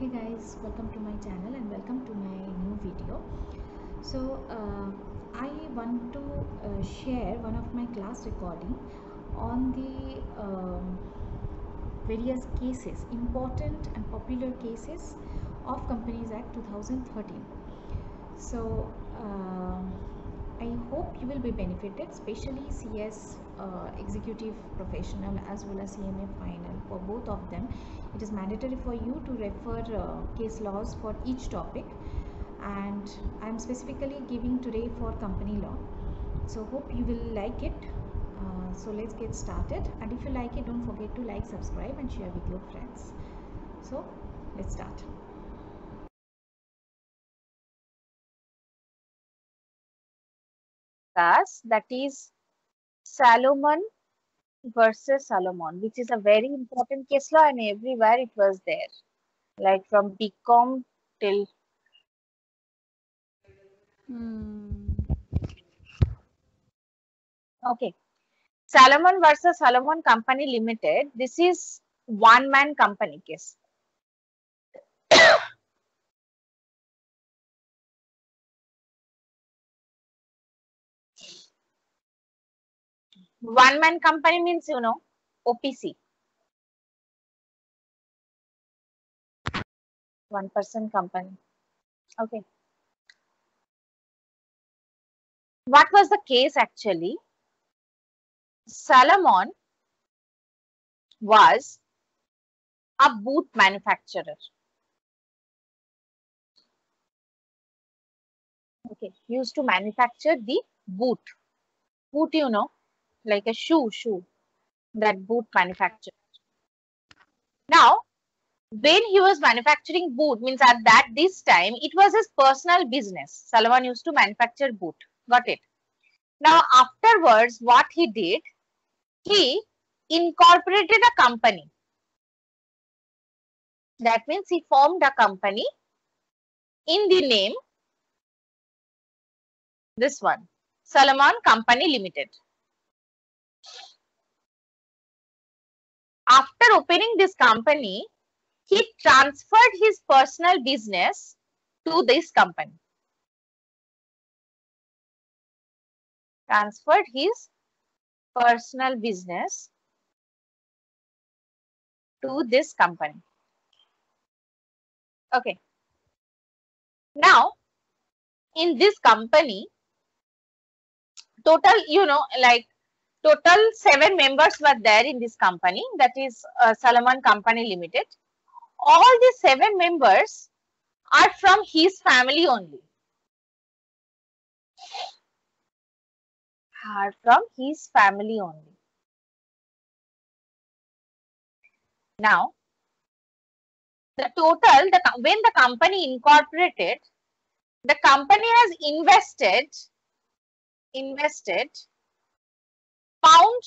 Hey guys, welcome to my channel and welcome to my new video. So I want to share one of my class recording on the various cases, important and popular cases of Companies Act 2013. So I hope you will be benefited, especially CS executive professional as well as CMA final. For both of them, it is mandatory for you to refer case laws for each topic, and I am specifically giving today for company law. So hope you will like it. So let's get started, and if you like it, don't forget to like, subscribe and share with your friends. So let's start. That is Salomon versus Solomon, which is a very important case law, and everywhere it was there, like from BCom till. Okay, Salomon versus Solomon Company Limited. This is one-man company case. One-man company means, OPC. One-person company. Okay. What was the case actually? Salomon was a boot manufacturer. Okay, he used to manufacture the boot. Boot, like a shoe, that boot manufacturer. Now, when he was manufacturing boot, means at this time, it was his personal business. Salomon used to manufacture boot. Got it? Now, afterwards, what he did, he incorporated a company. That means he formed a company in the name, this one, Salomon Company Limited. After opening this company, he transferred his personal business to this company. Transferred his personal business to this company. Okay. Now, in this company, total, total 7 members were there in this company, that is Salomon Company Limited. All the 7 members are from his family only. Are from his family only. Now, the total, when the company incorporated, the company has invested pound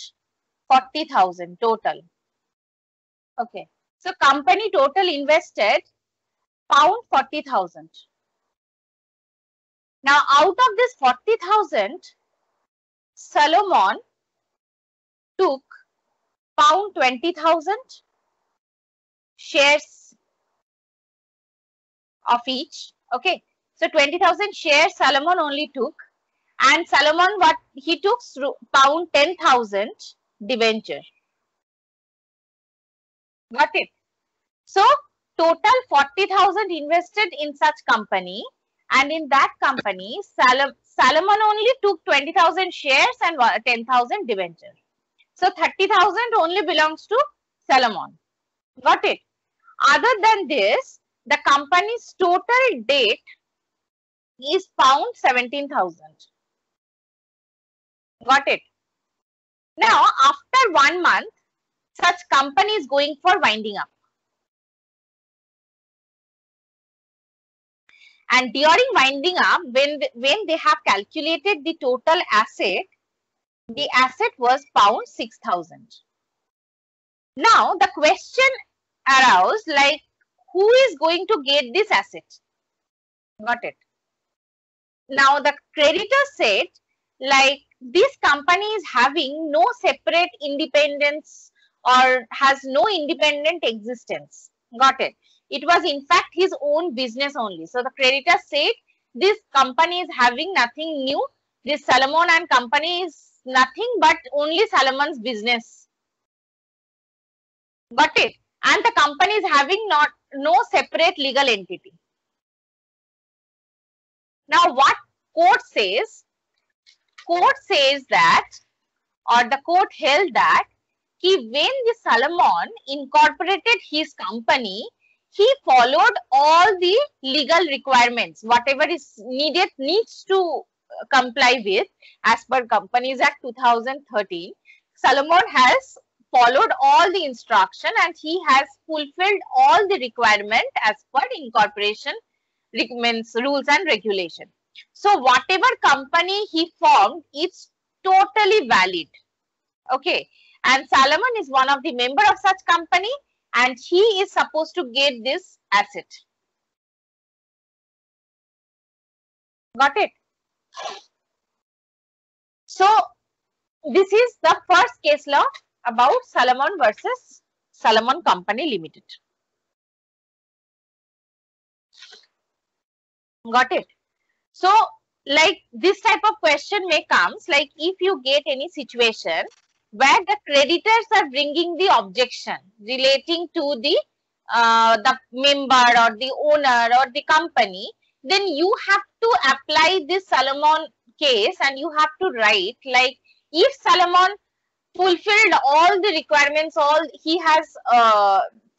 40,000 total. Okay. So company total invested pound 40,000. Now out of this 40,000, Salomon took pound 20,000 shares of each. Okay. So 20,000 shares Salomon only took, and Salomon what he took pound 10,000 debenture. Got it? So total 40,000 invested in such company, and in that company Salomon only took 20,000 shares and 10,000 debenture. So 30,000 only belongs to Salomon. Got it? Other than this, the company's total debt is pound 17,000. Got it? Now, after 1 month, such company is going for winding up. And during winding up, when they have calculated the total asset, the asset was pound 6,000. Now, the question arose, like, who is going to get this asset? Got it? Now, the creditor said, like, this company is having no separate independence or has no independent existence. Got it? It was in fact his own business only. So the creditor said, this company is having nothing new. This Salomon and company is nothing but only Salomon's business. Got it? And the company is having no separate legal entity. Now what court says? Court says that, or the court held that, when the Salomon incorporated his company, he followed all the legal requirements, whatever is needs to comply with as per Companies Act 2013. Salomon has followed all the instruction and he has fulfilled all the requirement as per incorporation rules and regulation. So whatever company he formed, it's totally valid. Okay. And Salomon is one of the member of such company and he is supposed to get this asset. Got it? So this is the first case law about Salomon versus Salomon Company Limited. Got it? So like this type of question may comes, like if you get any situation where the creditors are bringing the objection relating to the member or the owner or the company, then you have to apply this Salomon case and you have to write like, if Salomon fulfilled all the requirements, he has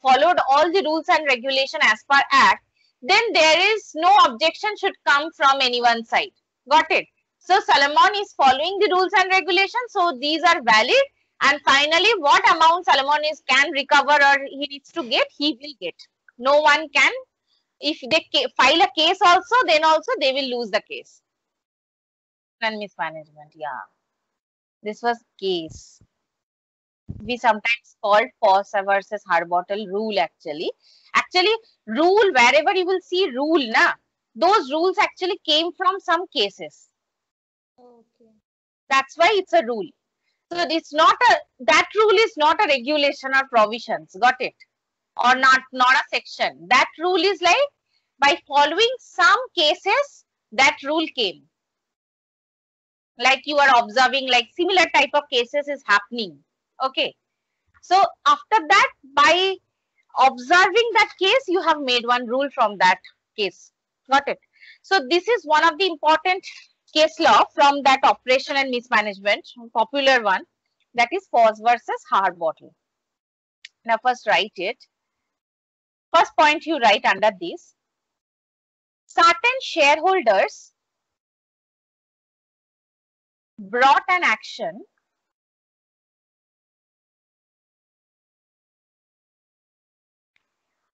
followed all the rules and regulation as per Act, then there is no objection should come from anyone's side. Got it? So Salomon is following the rules and regulations, so these are valid. And finally, what amount Salomon can recover or he needs to get, he will get. No one can. If they file a case also, then also they will lose the case. And mismanagement, yeah. This was case. We sometimes called Foster versus Harbottle rule actually. Actually, rule, wherever you will see rule, na, those rules actually came from some cases. Okay. That's why it's a rule. So it's not that rule is not a regulation or provisions. Got it? Or not a section. That rule is like by following some cases, that rule came. Like you are observing, like similar type of cases is happening. Okay. So after that, by observing that case, you have made one rule from that case. Got it? So this is one of the important case law from that operation and mismanagement, popular one, that is Foss versus Harbottle. Now first write it. First point you write under this. Certain shareholders brought an action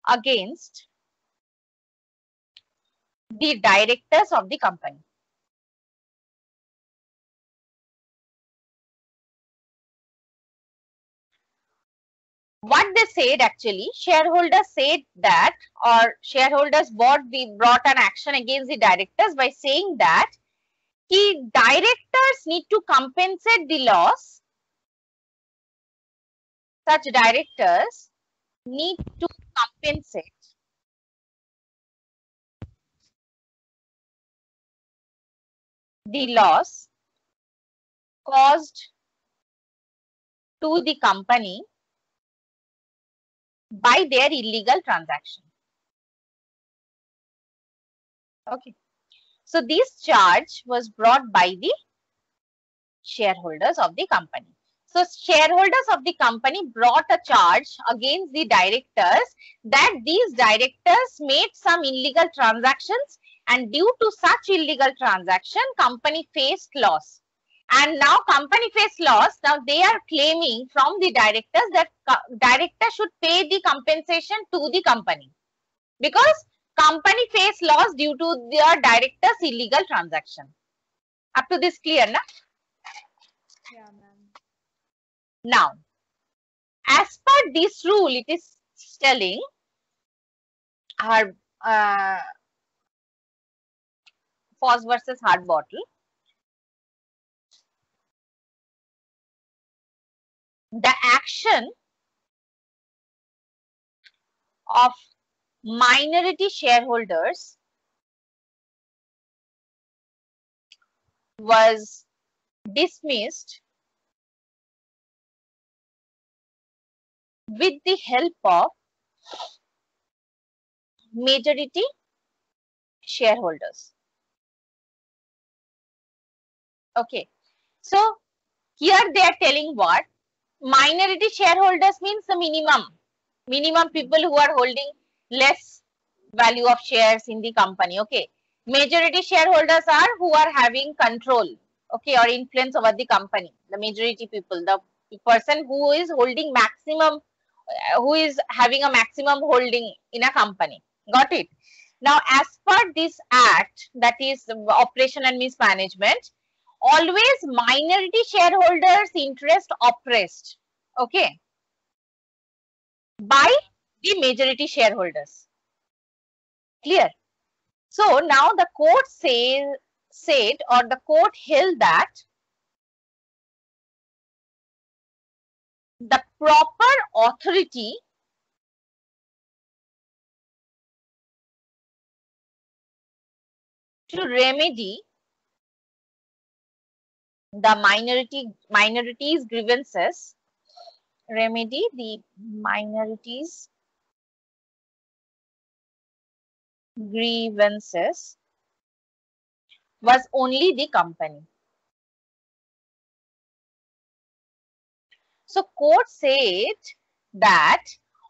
against the directors of the company. What they said actually, shareholders said that, or shareholders brought an action against the directors by saying that the directors need to compensate the loss. Such directors need to compensate the loss caused to the company by their illegal transaction. Okay. So this charge was brought by the shareholders of the company. So shareholders of the company brought a charge against the directors that these directors made some illegal transactions, and due to such illegal transaction, company faced loss. And now company faced loss. Now they are claiming from the directors that directors should pay the compensation to the company because company faced loss due to their directors' illegal transaction. Up to this clear, na? Yeah, ma'am. Now, as per this rule, it is telling our Foss versus Harbottle. The action of minority shareholders was dismissed with the help of majority shareholders. Okay, so here they are telling what? Minority shareholders means the minimum people who are holding less value of shares in the company. Okay, majority shareholders are who are having control, okay, or influence over the company. The majority people, the person who is holding maximum, who is having a maximum holding in a company. Got it? Now, as per this act, that is operation and mismanagement, always minority shareholders interest oppressed, okay, by the majority shareholders. Clear? So now the court said or the court held that the proper authority to remedy the minorities grievances, remedy the minorities grievances was only the company. So court said that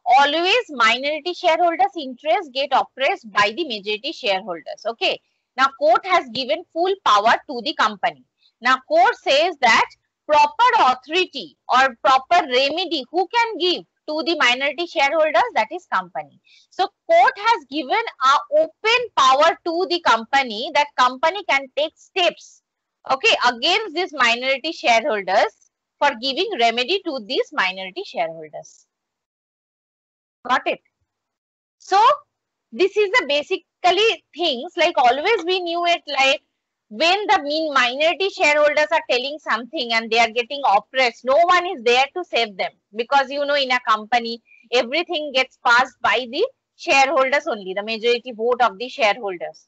always minority shareholders' interests get oppressed by the majority shareholders. Okay. Now court has given full power to the company. Now court says that proper authority or proper remedy who can give to the minority shareholders, that is company. So court has given a open power to the company that company can take steps, okay, against these minority shareholders for giving remedy to these minority shareholders. Got it? So this is the basically things, like always we knew it, like when the minority shareholders are telling something and they are getting oppressed, no one is there to save them, because you know in a company everything gets passed by the shareholders only, the majority vote of the shareholders.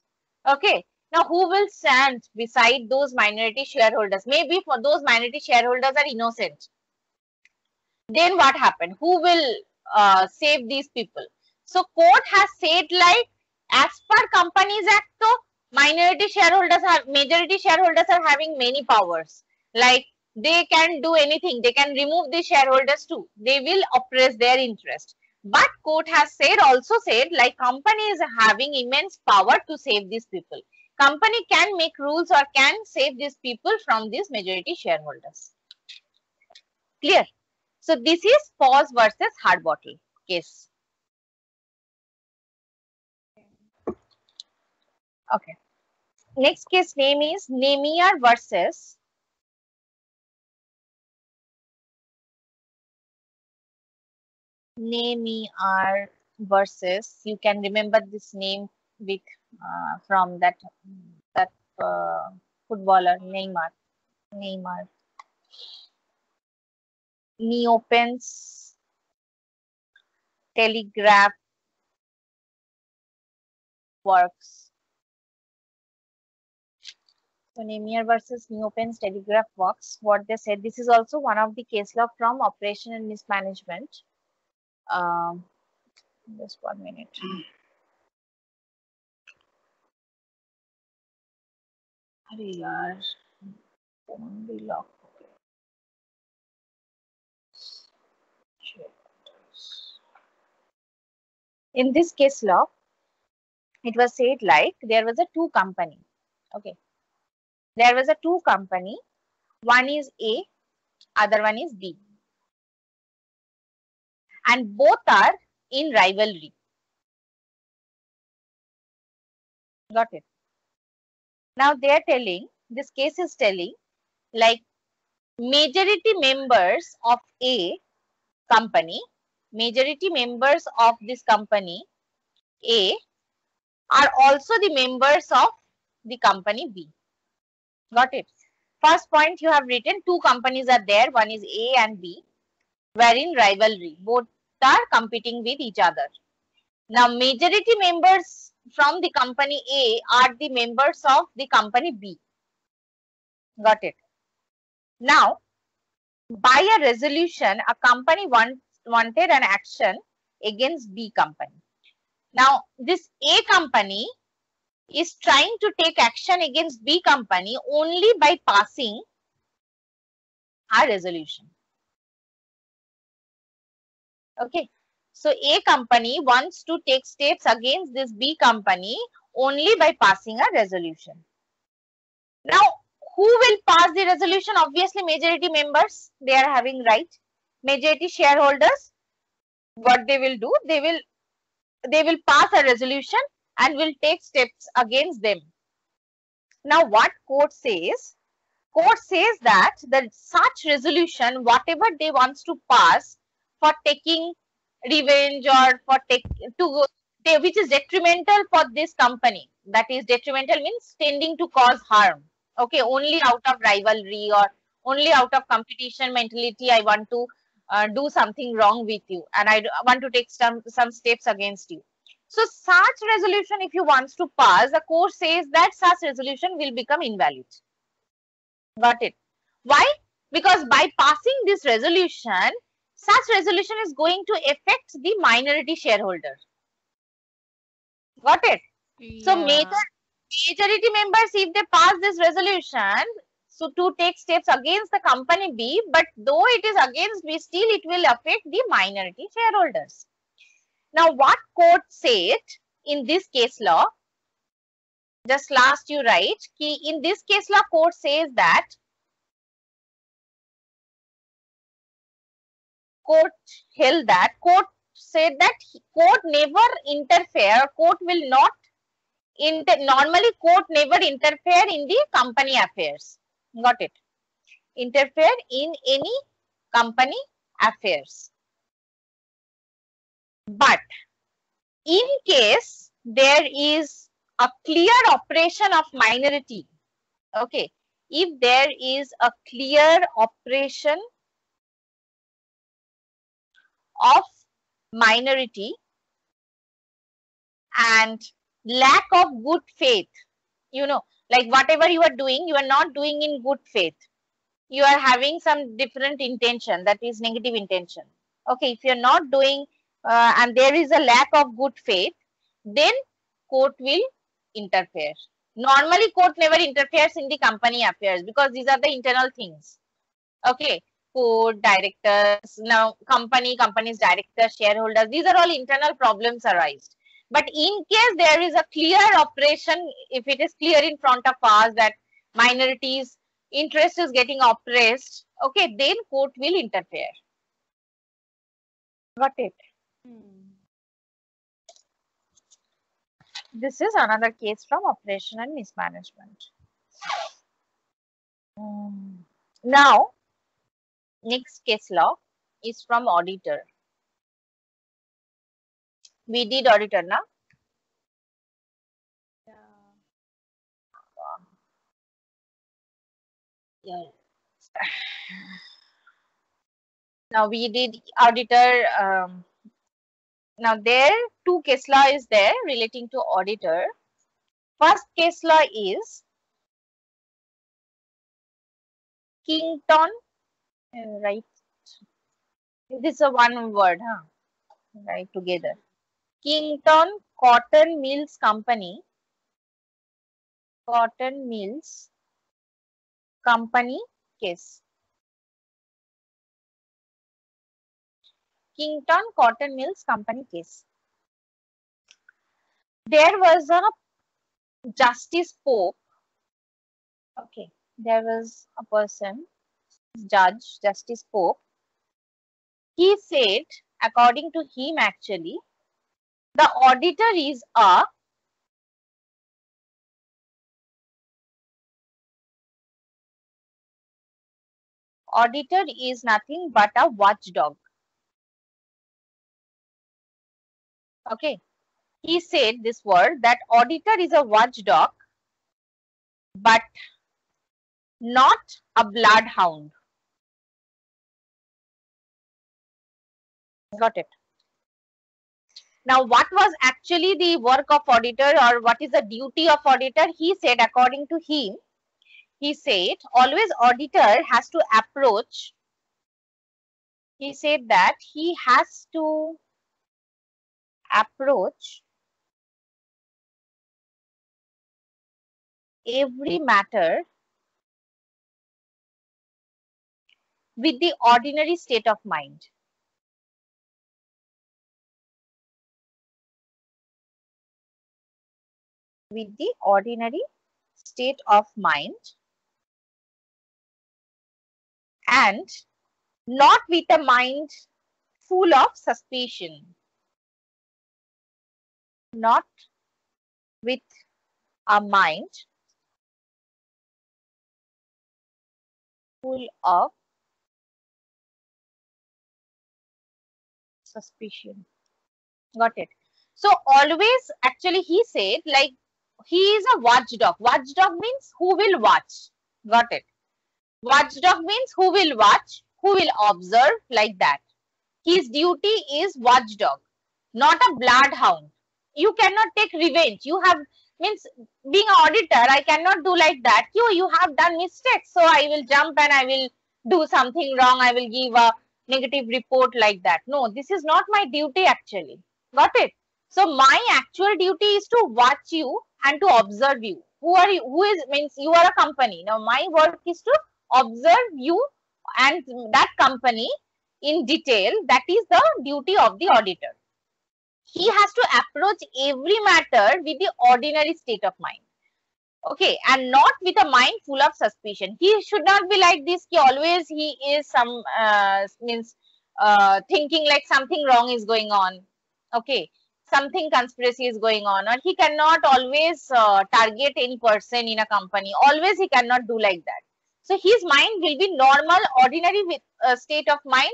Okay. Now who will stand beside those minority shareholders? Maybe for those minority shareholders are innocent. Then what happened? Who will save these people? So court has said, like, as per Companies Act, so minority shareholders have, majority shareholders are having many powers. Like they can do anything. They can remove the shareholders too. They will oppress their interest. But court has said, also said, like company is having immense power to save these people. Company can make rules or can save these people from these majority shareholders. Clear? So this is Pause versus Harbottle case. Okay. Next case name is Nemiar versus you can remember this name with from that footballer Neymar. Neopen's Telegraph Works. So Nemiar versus Neopen's Telegraph Works. What they said, this is also one of the case law from Operation and Mismanagement. Just 1 minute. अरे यार phone भी lock हो गया. In this case law, it was said like there was a two company. Okay, there was a two company. One is A, other one is B, and both are in rivalry. Got it? Now they are telling, this case is telling, like majority members of A company, majority members of this company A are also the members of the company B. Got it? First point you have written, two companies are there, one is A and B, were in rivalry. Both are competing with each other. Now, majority members from the company A are the members of the company B. Got it? Now, by a resolution, a company wanted an action against B company. Now, this A company is trying to take action against B company only by passing a resolution. Okay. So, A company wants to take steps against this B company only by passing a resolution. Now, who will pass the resolution? Obviously, majority members, they are having right. Majority shareholders, what they will do? They will pass a resolution and will take steps against them. Now, what court says? Court says that such resolution, whatever they wants to pass for taking revenge or for which is detrimental for this company. That is, detrimental means tending to cause harm. Okay, only out of rivalry or only out of competition mentality, I want to do something wrong with you, and I want to take some steps against you. So such resolution, if you wants to pass, the court says that such resolution will become invalid. Got it? Why? Because by passing this resolution, such resolution is going to affect the minority shareholder. Got it? Yeah. So majority members, if they pass this resolution, so to take steps against the company B, but though it is against B, still it will affect the minority shareholders. Now, what court said in this case law? Just last you write, in this case law, court says that court said that court never interfere, court will not normally court never interfere in the company affairs. Got it? Interfere in any company affairs. But in case there is a clear operation of minority, okay, if there is a clear operation of minority and lack of good faith, you know, like whatever you are doing, you are not doing in good faith. You are having some different intention, that is negative intention. Okay, if you are not doing and there is a lack of good faith, then court will interfere. Normally, court never interferes in the company affairs because these are the internal things. Okay, court, directors, now company's directors, shareholders, these are all internal problems arise. But in case there is a clear operation, if it is clear in front of us that minorities' interest is getting oppressed, okay, then court will interfere. Got it? This is another case from operation and mismanagement. Now, next case law is from auditor. We did auditor now. Yeah. Now we did auditor. Now there two case law is there relating to auditor. First case law is Kington, right? This is a one word, huh? Right, together. Kington Cotton Mills Company. Cotton Mills Company case. Kington Cotton Mills Company case. There was a Justice Pope. Okay, there was a person, judge, Justice Pope. He said, according to him actually, the auditor is a auditor is nothing but a watchdog. Okay, he said this word that auditor is a watchdog, but not a bloodhound. Got it? Now, what was actually the work of auditor, or what is the duty of auditor? He said, according to him, he said, always auditor has to approach. He said that he has to approach every matter with the ordinary state of mind. With the ordinary state of mind, and not with a mind full of suspicion. Not with a mind full of suspicion. Got it? So always, actually, he said, like, he is a watchdog. Watchdog means who will watch. Got it? Watchdog means who will watch, who will observe, like that. His duty is watchdog, not a bloodhound. You cannot take revenge. You have, means, being an auditor, I cannot do like that. You have done mistakes, so I will jump and I will do something wrong. I will give a negative report, like that. No, this is not my duty actually. Got it? So my actual duty is to watch you and to observe you. Who are you? Who is, means you are a company. Now my work is to observe you and that company in detail. That is the duty of the auditor. He has to approach every matter with the ordinary state of mind. Okay, and not with a mind full of suspicion. He should not be like this. Always he is some means thinking like something wrong is going on. Okay, something conspiracy is going on, or he cannot always target any person in a company. Always he cannot do like that. So his mind will be normal, ordinary with state of mind.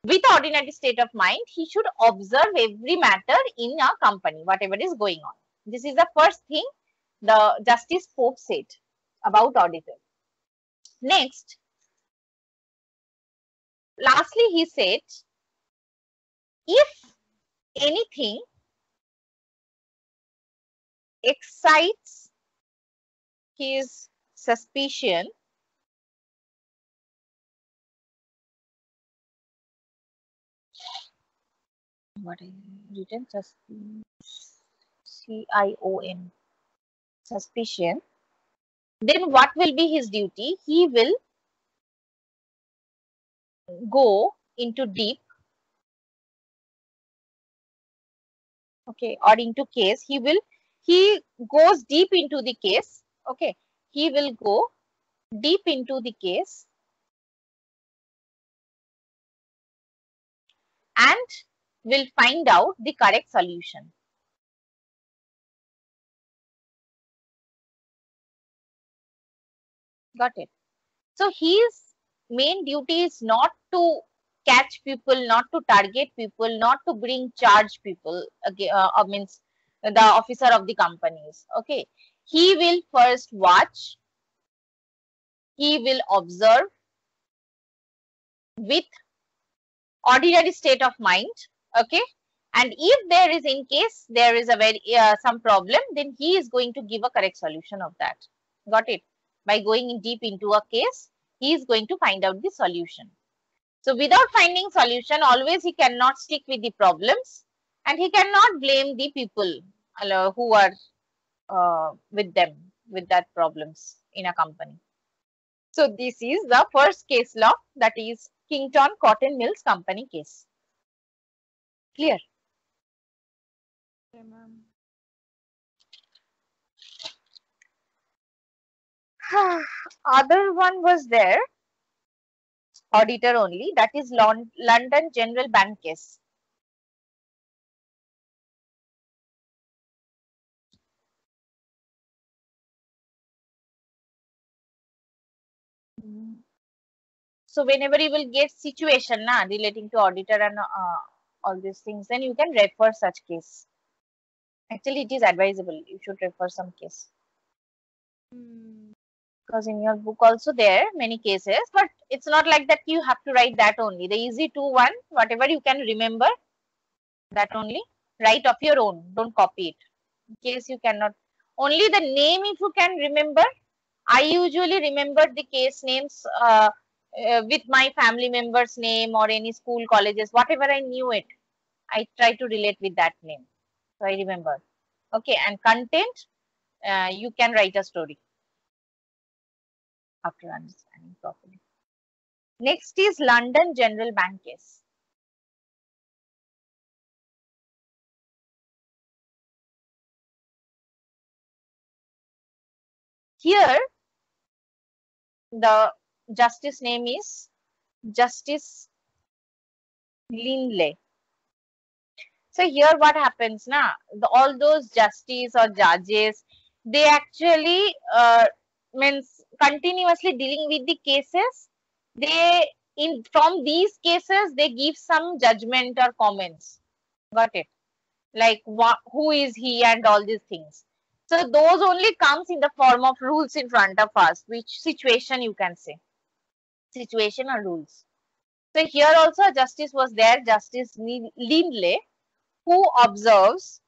With ordinary state of mind, he should observe every matter in a company, whatever is going on. This is the first thing the Justice Pope said about auditor. Next, lastly, he said, if anything excites his suspicion, what is written? C-I-O-N, suspicion, then what will be his duty? He will go into deep, okay, or into case. He goes deep into the case. Okay, he will go deep into the case and will find out the correct solution. Got it? So his main duty is not to catch people, not to target people, not to bring charge people, means the officer of the companies. Okay, he will first watch, he will observe with ordinary state of mind. Okay, and if there is, in case there is a very some problem, then he is going to give a correct solution of that. Got it? By going deep into a case, he is going to find out the solution. So without finding solution, always he cannot stick with the problems, and he cannot blame the people who are with them, with that problems in a company. So this is the first case law, that is Kington Cotton Mills Company case. Clear? Okay, ma'am. Other one was there, auditor only, that is London General Bank case. So whenever you will get situation relating to auditor and all these things, then you can refer such case. Actually, it is advisable. You should refer some case. Because in your book also there many cases, but it's not like that you have to write that only. The easy to one, whatever you can remember, that only Write of your own. Don't copy it. In case you cannot. Only the name if you can remember. I usually remember the case names with my family member's name or any school, colleges, whatever I knew it. I try to relate with that name. So I remember. Okay, and content, you can write a story after understanding properly. Next is London General Bank case. Here, the justice name is Justice Linley. So here what happens now? All those justice or judges, they actually means continuously dealing with the cases. They from these cases they give some judgment or comments. Got it? Like who is he and all these things. So those only comes in the form of rules in front of us. Which situation you can say? Situation or rules. So here also a justice was there, Justice Linley, who observes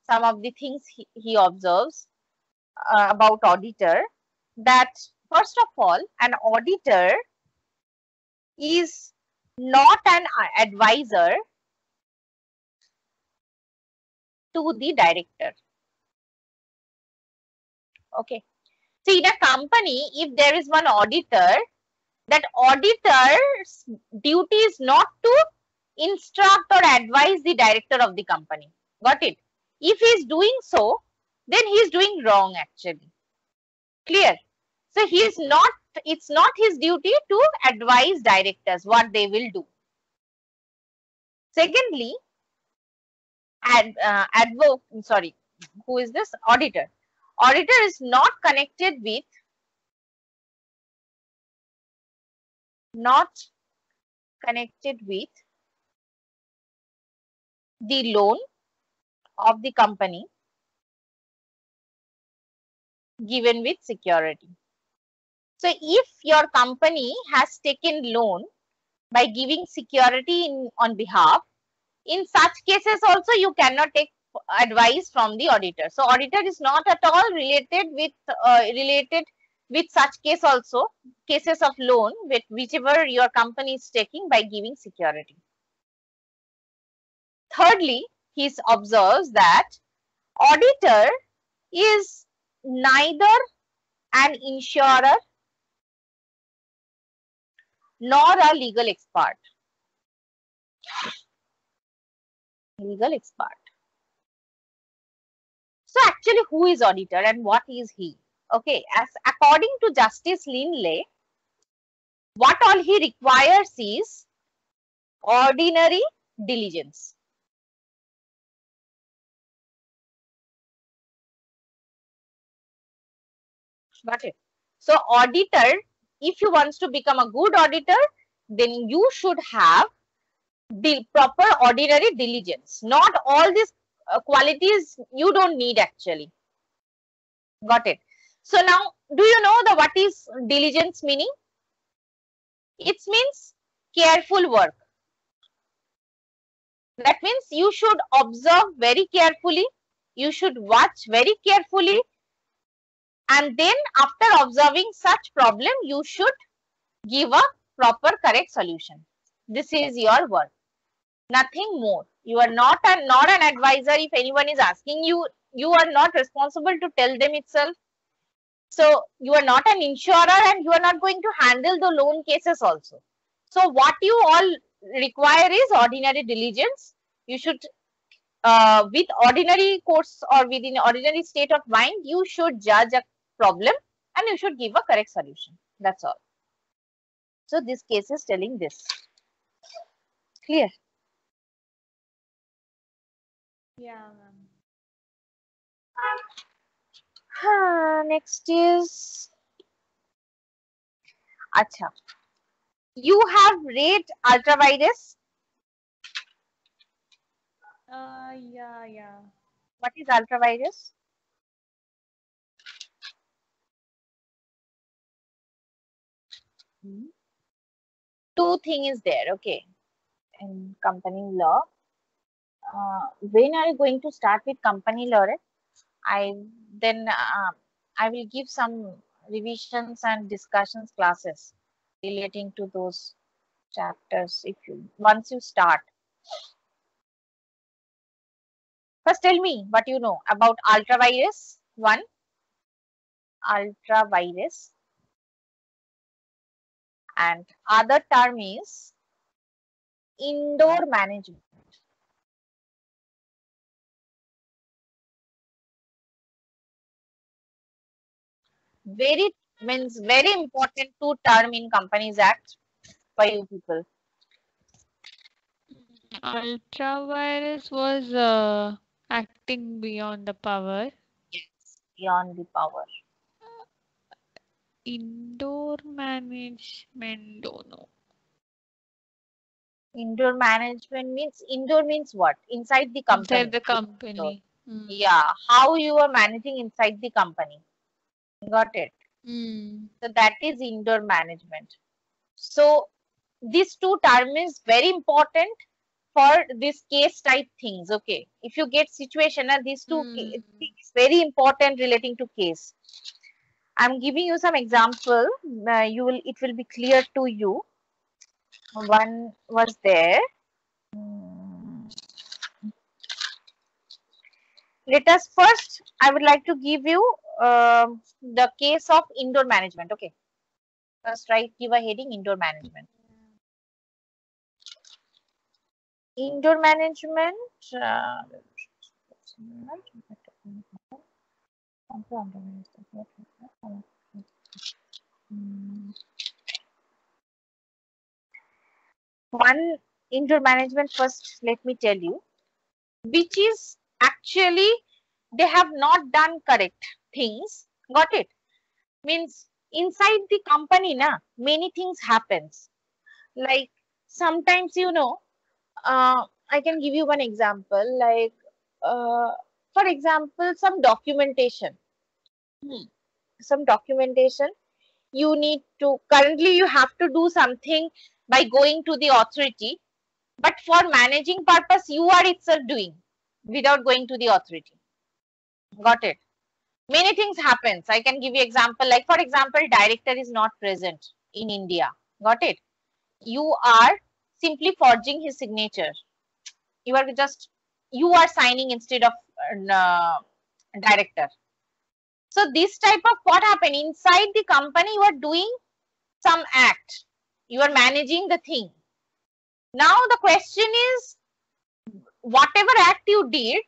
some of the things he observes about auditor, that first of all, an auditor is not an advisor to the director. Okay. So in a company, if there is one auditor, that auditor's duty is not to instruct or advise the director of the company. Got it? If he is doing so, then he is doing wrong actually. Clear? So he is not, it's not his duty to advise directors what they will do. Secondly, who is this? Auditor. Auditor is not connected with, the loan of the company given with security. So if your company has taken loan by giving security on behalf, in such cases also you cannot take advice from the auditor. So auditor is not at all related with such case also, cases of loan with whichever your company is taking by giving security. Thirdly, he observes that auditor is neither an insurer nor a legal expert. So actually, who is auditor and what is he? Okay, as according to Justice Linley, what all he requires is ordinary diligence. Got it? So auditor, if you want to become a good auditor, then you should have the proper ordinary diligence. Not all these qualities you don't need actually. Got it? So now, do you know the what is diligence meaning? It means careful work. That means you should observe very carefully, you should watch very carefully, and then after observing such problem, you should give a proper correct solution. This is your work, nothing more. You are not an advisor. If anyone is asking you, you are not responsible to tell them itself. So you are not an insurer and you are not going to handle the loan cases also. So what you all require is ordinary diligence. You should, with ordinary course or within ordinary state of mind, you should judge a problem and you should give a correct solution. That's all. So this case is telling this. Clear? Yeah, ma'am. Next is, acha. You have read ultravirus. Yeah. What is ultravirus? Two thing is there. Okay. in company law. When are you going to start with company law? Right? I will give some revisions and discussions classes relating to those chapters if you once you start. First tell me what you know about ultravirus. One, ultravirus, and other term is indoor management. Very means very important two term in Companies Act for you people. Ultravirus was acting beyond the power. Yes, beyond the power. Indoor management, don't know. Indoor management means what? Inside the company. Inside the company. Yeah, how you are managing inside the company. Got it. So that is indoor management. So these two terms is very important for this case type things. Okay, if you get situation, these two things very important relating to case. I'm giving you some example. It will be clear to you. One was there. Let us first, I would like to give you the case of indoor management. Okay. First, give a heading indoor management. Indoor management. One indoor management first, let me tell you, which is actually they have not done correct things. Got it? Means inside the company, many things happens. Like sometimes, I can give you one example. Like, for example, some documentation. Some documentation you need to, currently you have to do something by going to the authority, but for managing purpose, you are itself doing without going to the authority. Got it? Many things happens. I can give you example, like for example, director is not present in India. Got it? You are simply forging his signature. You are signing instead of director. So this type of what happened inside the company, you are doing some act. You are managing the thing. Now the question is, whatever act you did,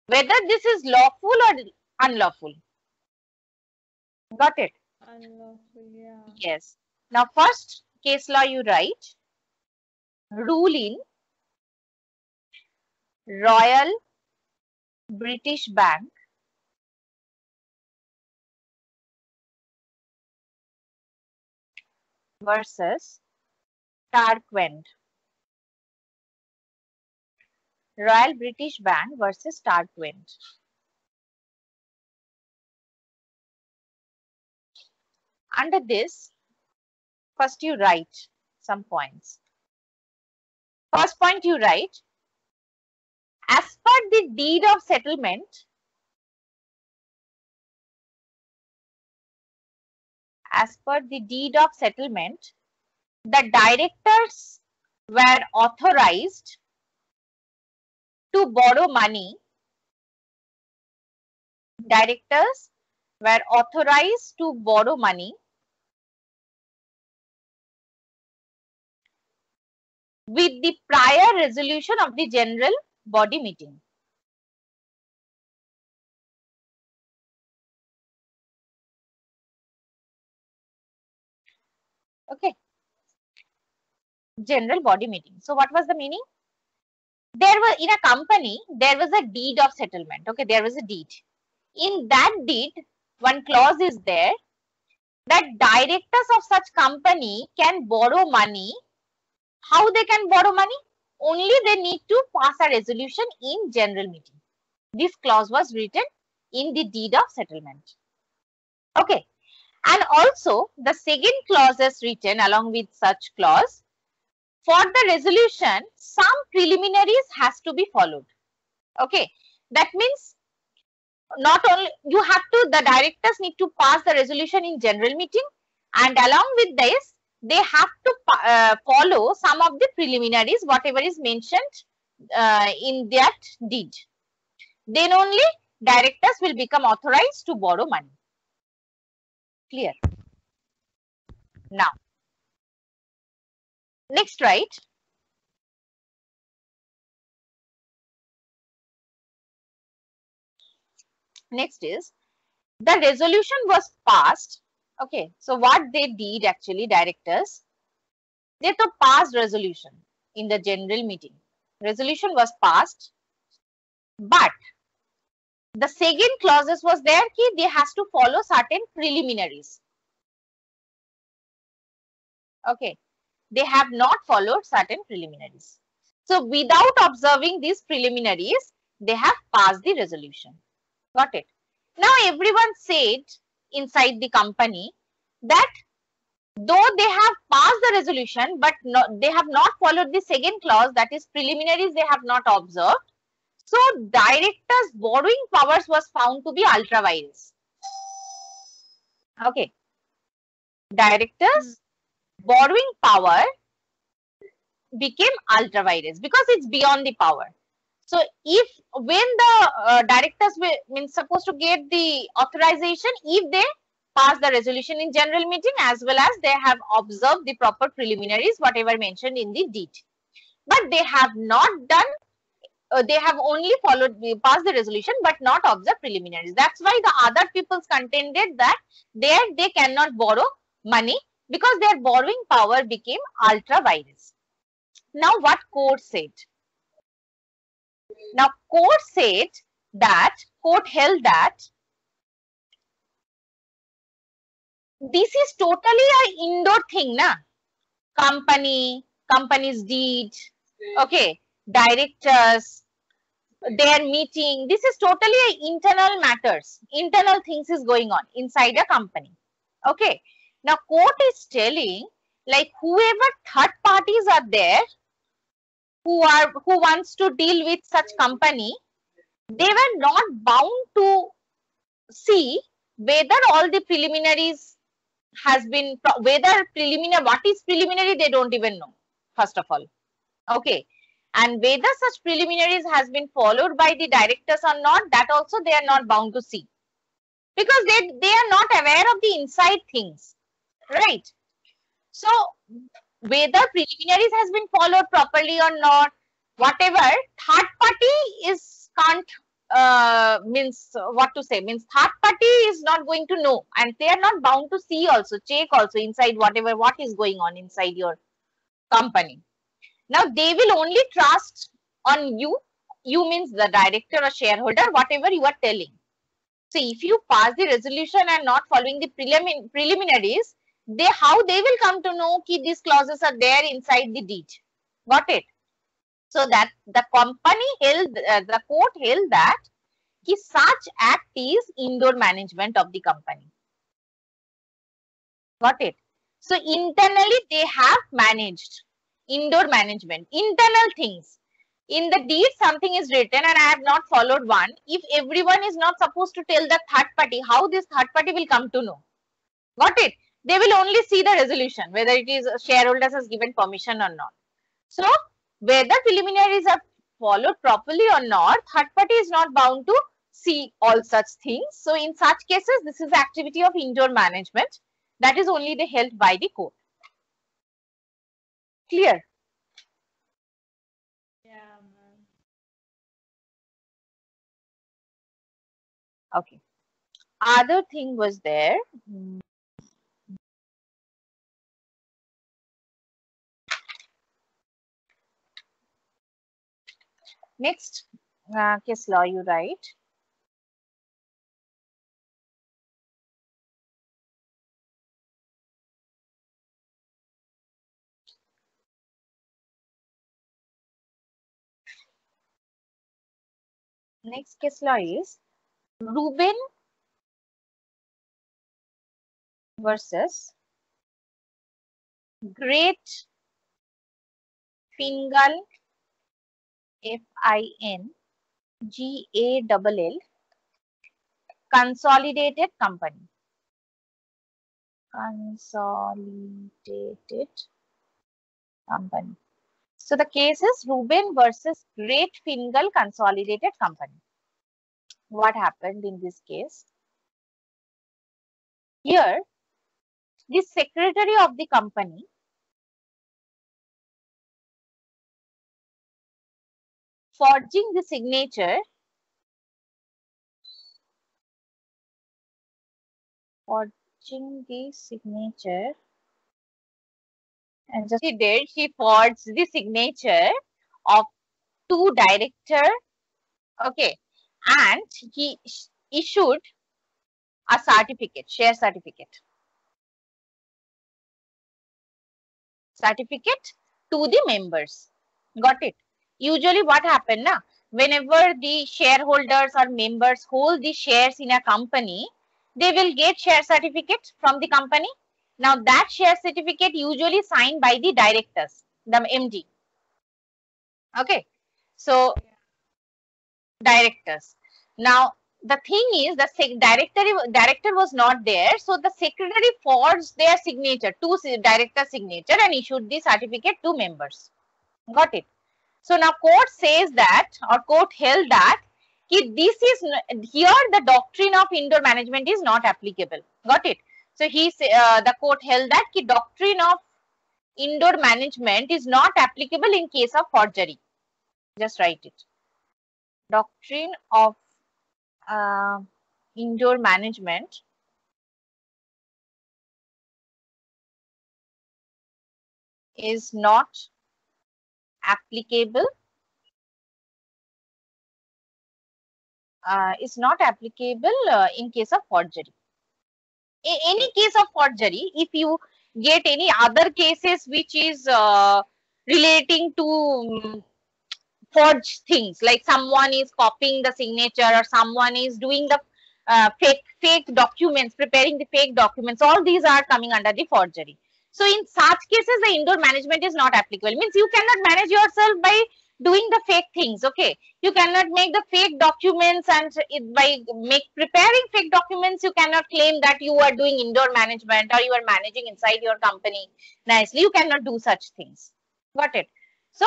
whether this is lawful or unlawful. Got it? Unlawful, yeah. Yes. Now first case law you write. Rule in Royal British Bank versus Tarquin. Royal British Bank versus Tarquin. Under this, first you write some points. First point you write, as per the deed of settlement, the directors were authorized to borrow money. Directors were authorized to borrow money with the prior resolution of the general body meeting. Okay. General body meeting. So what was the meaning? There was, in a company, there was a deed of settlement. Okay, there was a deed. In that deed, one clause is there that directors of such company can borrow money. How they can borrow money? Only they need to pass a resolution in general meeting. This clause was written in the deed of settlement. Okay. And also the second clause is written along with such clause For the resolution, some preliminaries has to be followed. Okay, that means not only you have to, the directors need to pass the resolution in general meeting, and along with this, they have to follow some of the preliminaries, whatever is mentioned in that deed. Then only directors will become authorized to borrow money. Clear? Now, next, right? Next is the resolution was passed. Okay, so what they did actually, directors, they to pass resolution in the general meeting. Resolution was passed, but the second clauses was there ki they has to follow certain preliminaries. Okay, they have not followed certain preliminaries. So without observing these preliminaries, they have passed the resolution. Got it? Now everyone said inside the company that though they have passed the resolution, but they have not followed the second clause, that is preliminaries they have not observed. So directors' borrowing powers was found to be ultra vires. Okay. Directors' borrowing power became ultra vires because it's beyond the power. So if when the directors means supposed to get the authorization, if they pass the resolution in general meeting as well as they have observed the proper preliminaries, whatever mentioned in the deed. But they have not done, they have only followed, passed the resolution but not observed preliminaries. That's why the other peoples contended that there they cannot borrow money because their borrowing power became ultra vires. Now what court said? Now court said that, court held that this is totally an indoor thing, na? Company's deed, okay, directors, their meeting. This is totally internal matters. Internal things is going on inside a company. Okay. Now court is telling like whoever third parties are there who wants to deal with such company, they were not bound to see whether all the preliminaries has been, whether preliminary, what is preliminary, they don't even know, first of all. Okay. And whether such preliminaries has been followed by the directors or not, that also they are not bound to see. Because they are not aware of the inside things. Right. So, whether preliminaries has been followed properly or not, whatever, third party is can't means what to say, means third party is not going to know, and they are not bound to see also, check also inside whatever what is going on inside your company. Now they will only trust on you. You means the director or shareholder, whatever you are telling. So if you pass the resolution and not following the preliminaries, how they will come to know that these clauses are there inside the deed. Got it? So that the company held, the court held that such act is indoor management of the company. Got it? So internally they have managed. Indoor management, internal things. In the deed, something is written and I have not followed one. If everyone is not supposed to tell the third party, how this third party will come to know? Got it? They will only see the resolution, whether it is shareholders has given permission or not. So, whether preliminaries are followed properly or not, third party is not bound to see all such things. So, in such cases, this is the activity of indoor management that is only held by the court. Clear? Yeah, ma'am. Okay. Other thing was there. Next, case law, you write. Next case law is Reuben versus Great Fingal, F-I-N-G-A-L-L, consolidated company. Consolidated company. So the case is Reuben versus Great Fingal Consolidated Company. What happened in this case? Here, the secretary of the company forging the signature and just she forged the signature of two director, okay, and he issued a certificate, share certificate to the members. Got it? Usually what happen na, whenever the shareholders or members hold the shares in a company, they will get share certificate from the company. Now that share certificate usually signed by the directors, the MD. Okay, so directors. Now the thing is, the director was not there, so the secretary forged their signature, two director signature, and issued the certificate to members. Got it? So now court says that, or court held that, this is here the doctrine of indoor management is not applicable. Got it? So the court held that doctrine of indoor management is not applicable in case of forgery. Just write it. Doctrine of indoor management is not applicable in case of forgery. In any case of forgery, if you get any other cases which is relating to forged things, like someone is copying the signature or someone is doing the fake documents, preparing the fake documents, all these are coming under the forgery. So in such cases, the indoor management is not applicable. Means you cannot manage yourself by doing the fake things. Okay, you cannot make the fake documents, and by preparing fake documents, you cannot claim that you are doing indoor management or you are managing inside your company nicely. You cannot do such things. Got it? So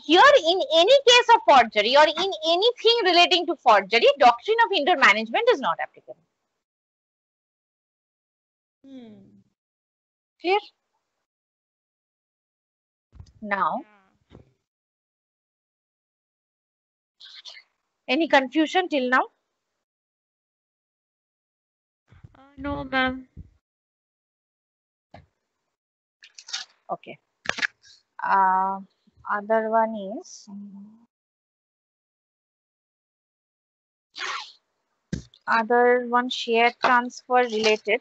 here, in any case of forgery or in anything relating to forgery, doctrine of indoor management is not applicable. Clear? Now, any confusion till now? No, ma'am. Okay. Other one is share transfer related.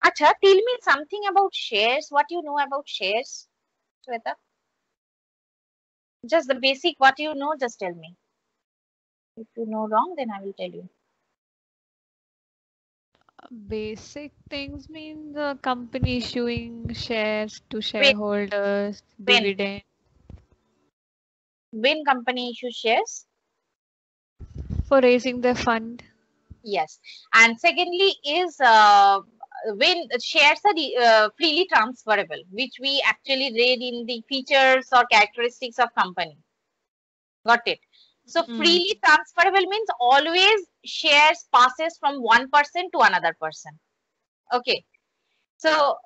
Acha, tell me something about shares. What you know about shares, Shweta? Just the basic, what you know, just tell me. If you know wrong, then I will tell you. Basic things mean the company issuing shares to shareholders, dividend. When company issues shares? For raising the fund. Yes. And secondly is when shares are freely transferable, which we actually read in the features or characteristics of company. Got it? So freely transferable means always shares passes from one person to another person. Okay. So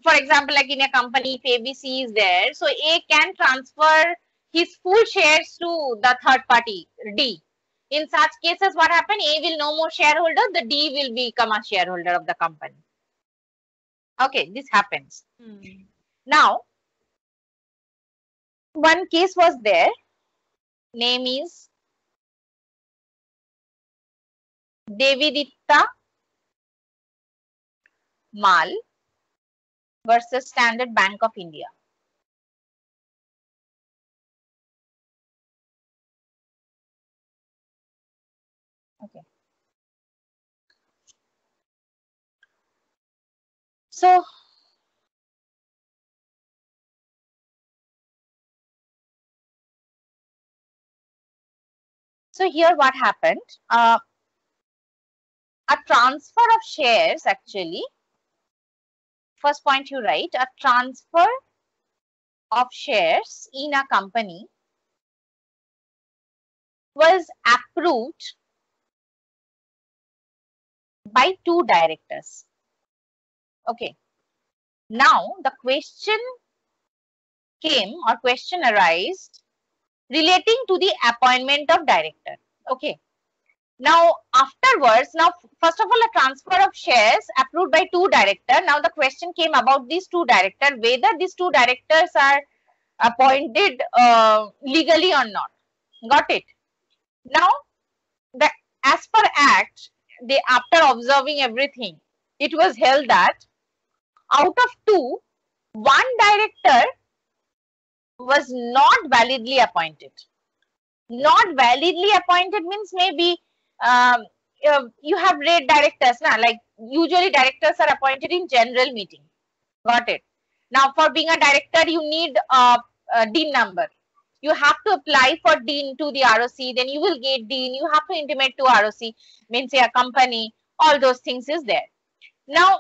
for example, like in a company, if ABC is there, so A can transfer his full shares to the third party, D. In such cases, what happen? A will no more shareholder, the D will become a shareholder of the company. Okay, this happens. Now, one case was there, name is Deviditta Mal versus Standard Bank of India. Okay. So, So here what happened? A transfer of shares actually. First point you write, a transfer of shares in a company was approved by two directors. Okay. Now the question came or question arose relating to the appointment of director. Okay. Now afterwards, first of all, a transfer of shares approved by two directors. Now the question came about these two directors, whether these two directors are appointed legally or not. Got it? Now, as per Act, after observing everything, it was held that out of two, one director was not validly appointed. Not validly appointed means maybe you have read directors, like usually directors are appointed in general meeting. Got it? Now, for being a director, you need a DIN number. You have to apply for DIN to the ROC, then you will get DIN. You have to intimate to ROC, means a company, all those things is there. Now,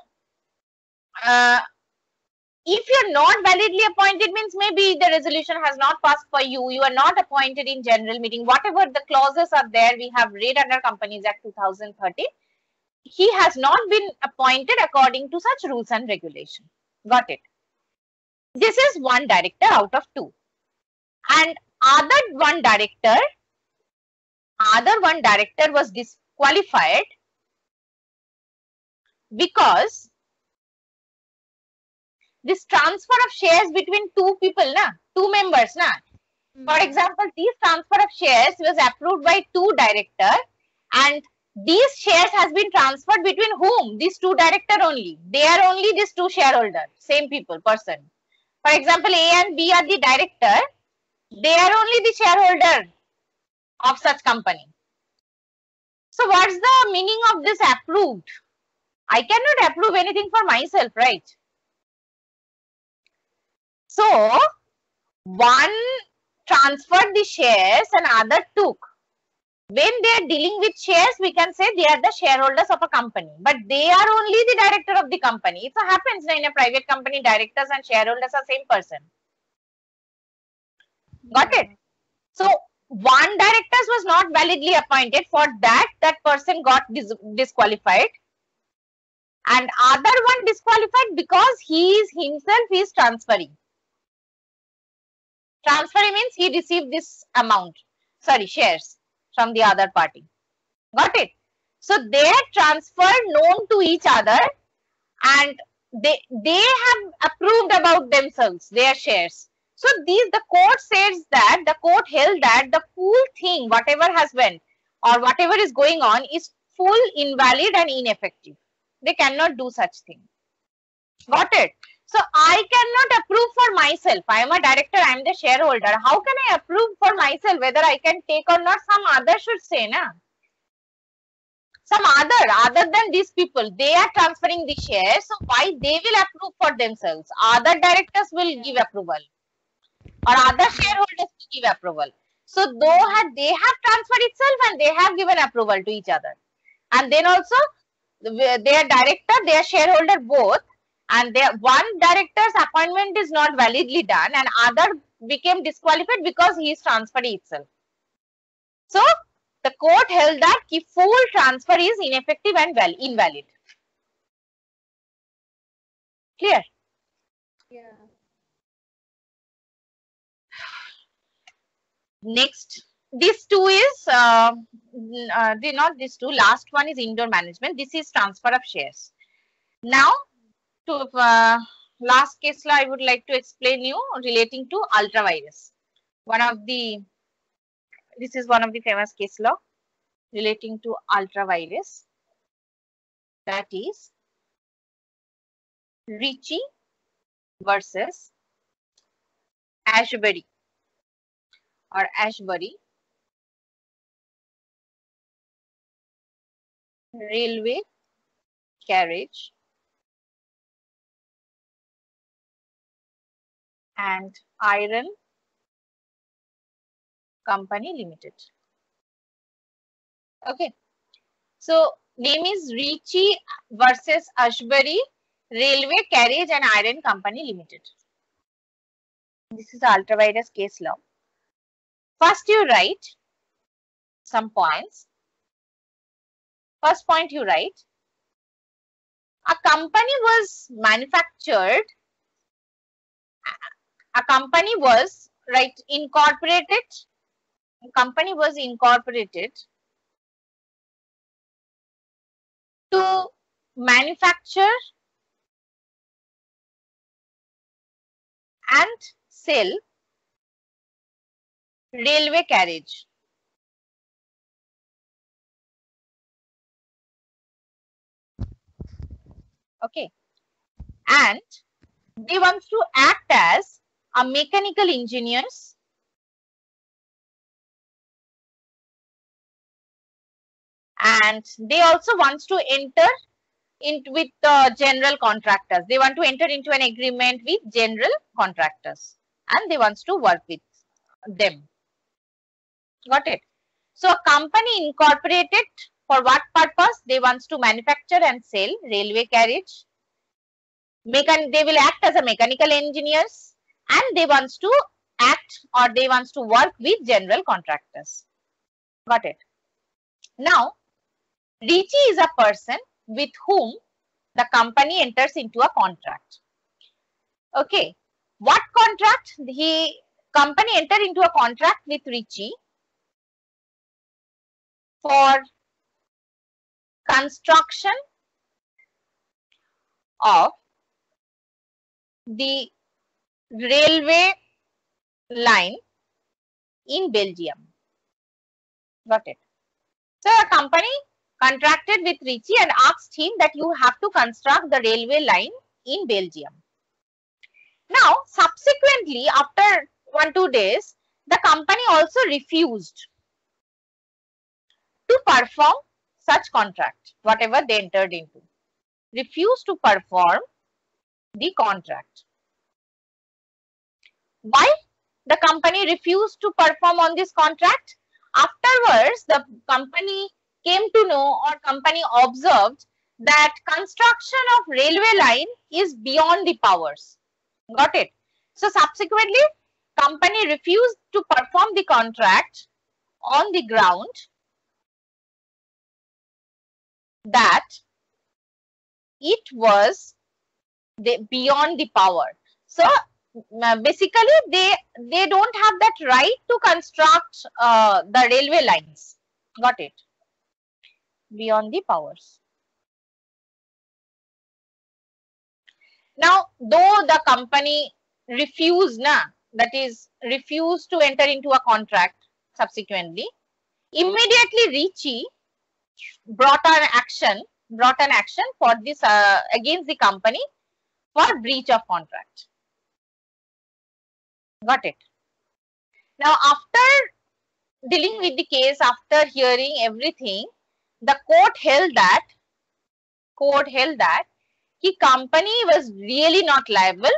if you're not validly appointed means maybe the resolution has not passed for you, you are not appointed in general meeting, whatever the clauses are there, we have read under Companies Act 2013, he has not been appointed according to such rules and regulation. Got it? This is one director out of two. And other one director was disqualified because this transfer of shares between two people, two members, for example, this transfer of shares was approved by two directors, and these shares has been transferred between whom? These two directors only. They are only these two shareholders, same person. For example, A and B are the director. They are only the shareholder of such company. So what's the meaning of this approved? I cannot approve anything for myself, right? So one transferred the shares and other took. When they are dealing with shares, we can say they are the shareholders of a company, but they are only the director of the company. It happens in a private company, directors and shareholders are same person. Got it? So one director was not validly appointed. For that person got disqualified, and other one disqualified because he is himself is transferring. Transferring means he received this amount, shares from the other party. Got it? So they are transferred known to each other, and they have approved about themselves, their shares. So the court says that, the court held that the full thing, whatever has went or whatever is going on, is full invalid and ineffective. They cannot do such thing. Got it? So I cannot approve for myself. I am a director, I am the shareholder. How can I approve for myself whether I can take or not? Some other should say, Some other than these people, they are transferring the shares. So why they will approve for themselves? Other directors will give approval, or other shareholders will give approval. So they have transferred itself and they have given approval to each other. And then also their director, their shareholder both, and one director's appointment is not validly done and other became disqualified because he is transferred itself. So the court held that full transfer is ineffective and invalid. Clear? Yeah. Next, these two is not these two. Last one is indoor management. This is transfer of shares. Now, to last case law, I would like to explain you relating to ultra-vires. This is one of the famous case law relating to ultra-vires. That is Ritchie versus Ashbury or Ashbury Railway Carriage and Iron Company Limited. Okay. So name is Ricci versus Ashbury Railway Carriage and Iron Company Limited. This is the ultra vires case law. First you write some points. First point you write, a company was manufactured, a company was incorporated, a company was incorporated to manufacture and sell railway carriage. Okay. And they want to act as a mechanical engineers and they also wants to enter with general contractors. They want to enter into an agreement with general contractors and they wants to work with them. Got it? So a company incorporated for what purpose? They wants to manufacture and sell railway carriage. They will act as a mechanical engineers and they wants to act or they wants to work with general contractors. Got it? Now, Ricci is a person with whom the company enters into a contract. Okay. What contract? Company entered into a contract with Ricci for construction of the railway line in Belgium. Got it? So a company contracted with Ricci and asked him that you have to construct the railway line in Belgium. Now, subsequently, after 1-2 days, the company also refused to perform such contract, whatever they entered into. Refused to perform the contract. Why the company refused to perform on this contract? Afterwards, the company came to know or company observed that construction of railway line is beyond the powers. Got it? So subsequently, company refused to perform the contract on the ground that it was beyond the power. So basically, they don't have that right to construct the railway lines. Got it? Beyond the powers. Now, though the company refused, that is refused to enter into a contract subsequently, immediately Ricci brought an action for this against the company for breach of contract. Got it? Now, after dealing with the case, after hearing everything, the court held that the company was really not liable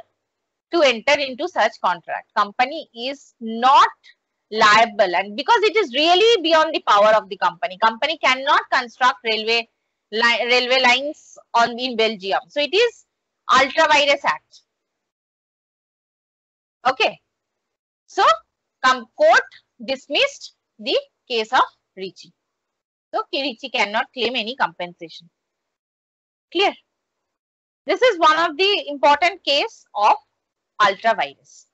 to enter into such contract. Company is not liable, and because it is really beyond the power of the company. Company cannot construct railway lines in Belgium. So it is Ultra Vires Act. Okay. So court dismissed the case of Ricci. So Ricci cannot claim any compensation. Clear? This is one of the important case of Ultra Vires.